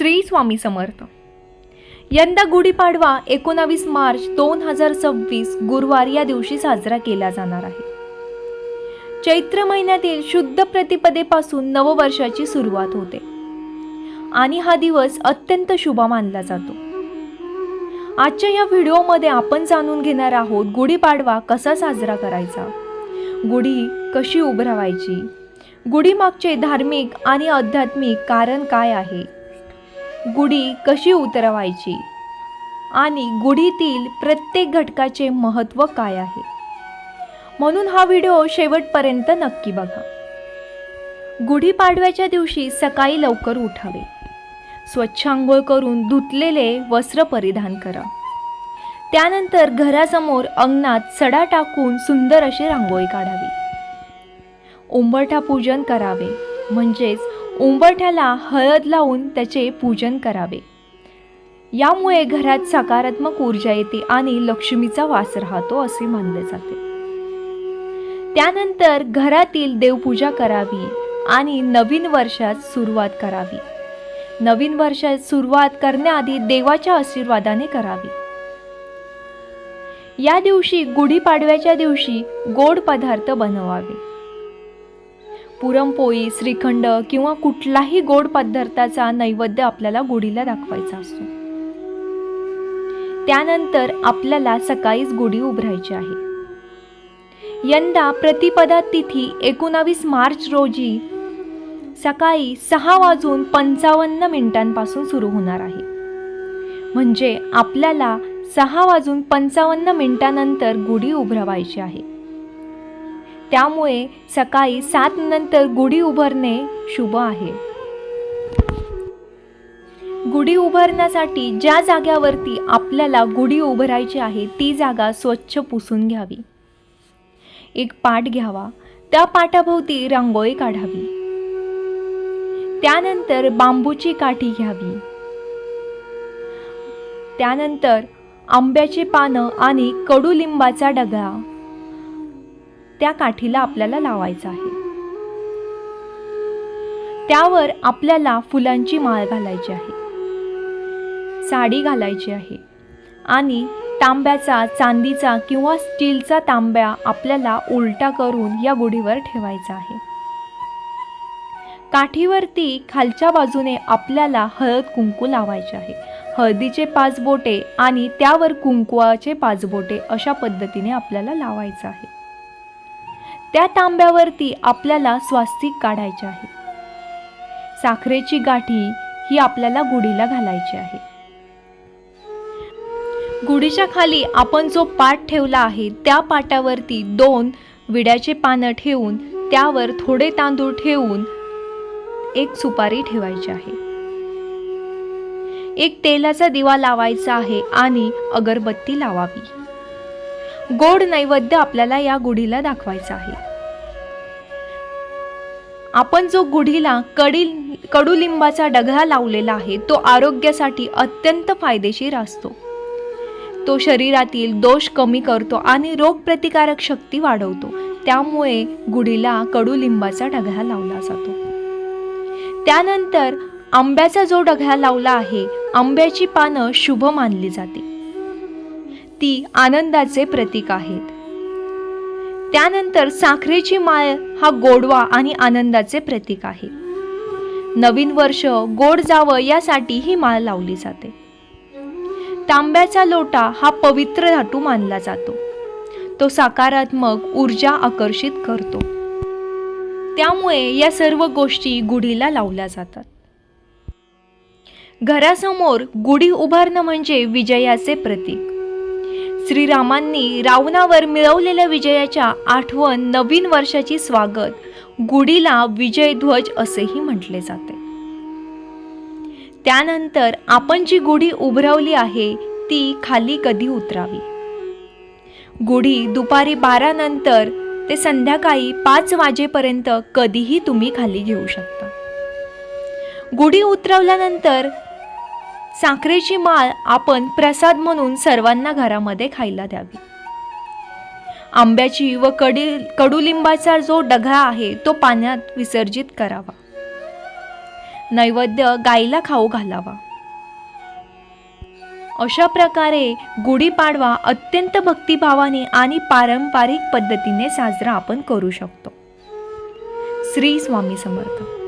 श्री स्वामी समर्थ। यंदा गुढीपाडवा 19 मार्च 2026 गुरुवार या दिवशी साजरा केला जाणार आहे। चैत्र महिन्यातील शुद्ध प्रतिपदेपासून नववर्षाची सुरुवात होते आणि हा दिवस अत्यंत शुभ मानला जातो। आजच्या या व्हिडिओमध्ये आपण जाणून घेणार आहोत गुढीपाडवा कसा साजरा करायचा, गुढी कशी उभारायची, गुढी मागचे धार्मिक आणि आध्यात्मिक कारण काय आहे, गुढी कशी उतरवायची आणि गुढीतील प्रत्येक घटकाचे महत्त्व काय आहे। म्हणून हा व्हिडिओ शेवटपर्यंत नक्की बघा। गुढीपाडव्याच्या दिवशी सकाळी लवकर उठावे, स्वच्छ आंघोळ करून धुतलेले वस्त्र परिधान करा। त्यानंतर घरासमोर अंगणात सडा टाकून सुंदर अशी रांगोळी काढावी। उंबरठा पूजन करावे, म्हणजेच उंबरठ्याला हळद लावून त्याचे पूजन करावे। यामुळे घरात सकारात्मक ऊर्जा येते आणि लक्ष्मीचा वास राहतो असे मानले जाते। त्यानंतर घरातील देवपूजा करावी आणि नवीन वर्षात सुरुवात करावी। नवीन वर्षात सुरुवात करण्याआधी देवाच्या आशीर्वादाने करावी। या दिवशी गुढीपाडव्याच्या दिवशी गोड पदार्थ बनवावे। पुरणपोळी, श्रीखंड किंवा कुठलाही गोड पदार्थाचा नैवेद्य आपल्याला गुढीला दाखवायचा असतो। त्यानंतर आपल्याला सकाळीच गुढी उभारायची आहे। यंदा प्रतिपदा तिथी 19 मार्च रोजी सकाळी 6:55 सुरू होणार आहे। म्हणजे आपल्याला 6:55 नंतर गुढी उभारायची आहे। त्यामुळे सकाळी 7 नंतर गुढी उभारणे शुभ आहे। गुढी उभारण्यासाठी ज्या जाग्यावरती आपल्याला गुढी उभारायची आहे ती जागा स्वच्छ पुसून घ्यावी। एक पाट घ्यावा, त्या पाटाभोवती रांगोळी काढावी। त्यानंतर बांबूची काठी घ्यावी। त्यानंतर आंब्याची पानं आणि कडुलिंबाचा डगळा त्या काठीला आपल्याला लावायचा आहे। त्यावर आपल्याला फुलांची माळ घालायची आहे, साडी घालायची आहे आणि तांब्याचा, चांदीचा किंवा स्टीलचा तांब्या आपल्याला उलटा करून या गुढीवर ठेवायचा आहे। काठीवरती खालच्या बाजूने आपल्याला हळद कुंकू लावायचे आहे। हळदीचे 5 बोटे आणि त्यावर कुंकवाचे 5 बोटे अशा पद्धतीने आपल्याला लावायचं आहे। त्या तांब्यावरती आपल्याला स्वास्तिक काढायचे आहे। साखरेची गाठी ही आपल्याला गुढीला घालायची आहे। गुढीच्या खाली आपण जो पाट ठेवला आहे त्या पाटावरती 2 विड्याचे पानं ठेवून त्यावर थोडे तांदूळ ठेवून एक सुपारी ठेवायची आहे। एक तेलाचा दिवा लावायचा आहे आणि अगरबत्ती लावावी। गोड नैवेद्य आपल्याला या गुढीला दाखवायचा आहे। आपण जो गुढीला कडुलिंबाचा डगळा लावलेला आहे तो आरोग्यासाठी अत्यंत फायदेशीर असतो। तो शरीरातील दोष कमी करतो आणि रोगप्रतिकारक शक्ती वाढवतो। त्यामुळे गुढीला कडुलिंबाचा डगळा लावला जातो। त्यानंतर आंब्याचा जो डगळा लावला आहे, आंब्याची पानं शुभ मानली जाते, ती आनंदाचे प्रतीक आहेत। त्यानंतर साखरेची माळ हा गोडवा आणि आनंदाचे प्रतीक आहे। नवीन वर्ष गोड जावं यासाठी ही माळ लावली जाते। तांब्याचा लोटा हा पवित्र धातू मानला जातो, तो सकारात्मक ऊर्जा आकर्षित करतो। त्यामुळे या सर्व गोष्टी गुढीला लावल्या जातात। घरासमोर गुढी उभारणं म्हणजे विजयाचे प्रतीक। श्रीरामांनी रावणावर मिळवलेल्या विजयाच्या आठवण, नवीन वर्षाची स्वागत गुढीला विजय ध्वज असेही म्हटले जाते। त्यानंतर आपण जी गुढी उभारवली आहे ती खाली कधी उतरावी। गुढी दुपारी 12 नंतर ते संध्याकाळी 5 वाजेपर्यंत कधीही तुम्ही खाली घेऊ शकता। गुढी उतरवल्यानंतर साखरेची माळ आपण प्रसाद म्हणून सर्वांना घरामध्ये खायला द्यावी। आंब्याची व कडुलिंबाचा जो डगळा आहे तो पाण्यात विसर्जित करावा। नैवेद्य गाईला खाऊ घालावा. अशा प्रकारे गुढीपाडवा अत्यंत भक्तिभावाने आणि पारंपरिक पद्धतीने साजरा आपण करू शकतो. श्री स्वामी समर्थ.